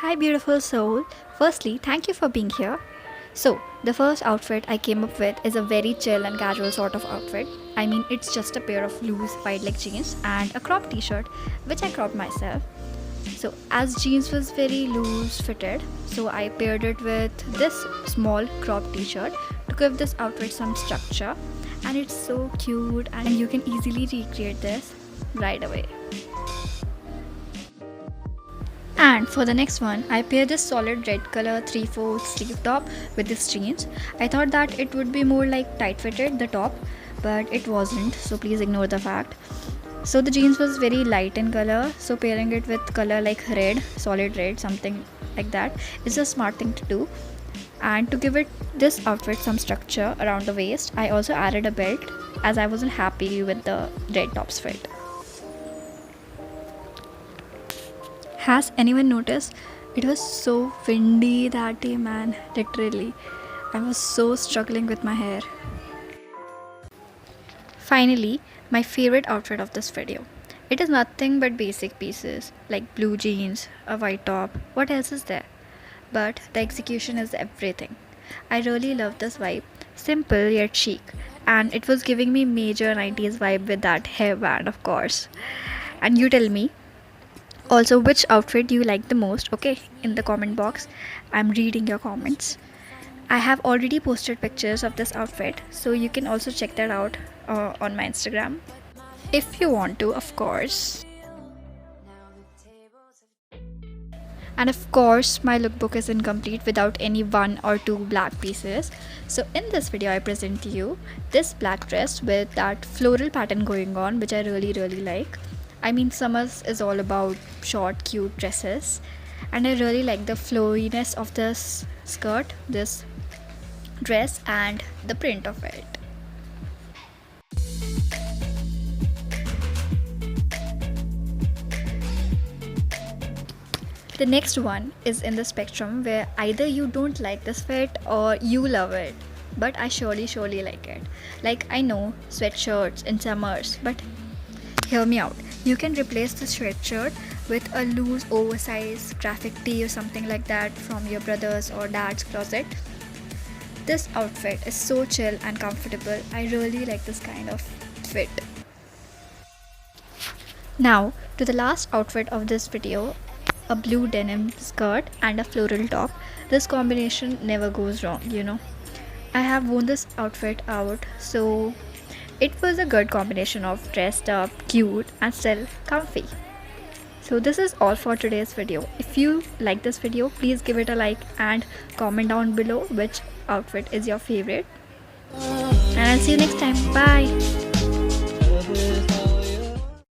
Hi, beautiful soul. Firstly, thank you for being here. So, the first outfit I came up with is a very chill and casual sort of outfit. I mean, it's just a pair of loose wide leg jeans and a crop t shirt, which I cropped myself. So, as jeans was very loose fitted, so I paired it with this small crop t shirt to give this outfit some structure. And it's so cute, and you can easily recreate this right away. And for the next one, I paired this solid red color 3/4 sleeve top with this jeans. I thought that it would be more like tight fitted, the top, but it wasn't, so please ignore the fact. So the jeans was very light in color, so pairing it with color like red, solid red, something like that is a smart thing to do. And to give it this outfit some structure around the waist, I also added a belt as I wasn't happy with the red top's fit. Has anyone noticed? It was so windy that day, man. Literally. I was so struggling with my hair. Finally, my favorite outfit of this video. It is nothing but basic pieces like blue jeans, a white top. What else is there? But the execution is everything. I really love this vibe. Simple yet chic. And it was giving me major 90s vibe with that hairband, of course. And you tell me, also, which outfit do you like the most? Okay, in the comment box. I'm reading your comments. I have already posted pictures of this outfit, so you can also check that out on my Instagram. If you want to, of course. And of course, my lookbook is incomplete without any one or two black pieces. So in this video, I present to you this black dress with that floral pattern going on, which I really like. I mean, summers is all about short, cute dresses, and I really like the flowiness of this skirt, this dress, and the print of it. The next one is in the spectrum where either you don't like this fit or you love it, but I surely like it. Like, I know sweatshirts in summers, but hear me out. You can replace the sweatshirt with a loose oversized graphic tee or something like that from your brother's or dad's closet. This outfit is so chill and comfortable. I really like this kind of fit. Now to the last outfit of this video, a blue denim skirt and a floral top. This combination never goes wrong, you know. I have worn this outfit out, so it was a good combination of dressed up, cute, and still comfy. So this is all for today's video. If you like this video, please give it a like and comment down below which outfit is your favorite. And I'll see you next time. Bye.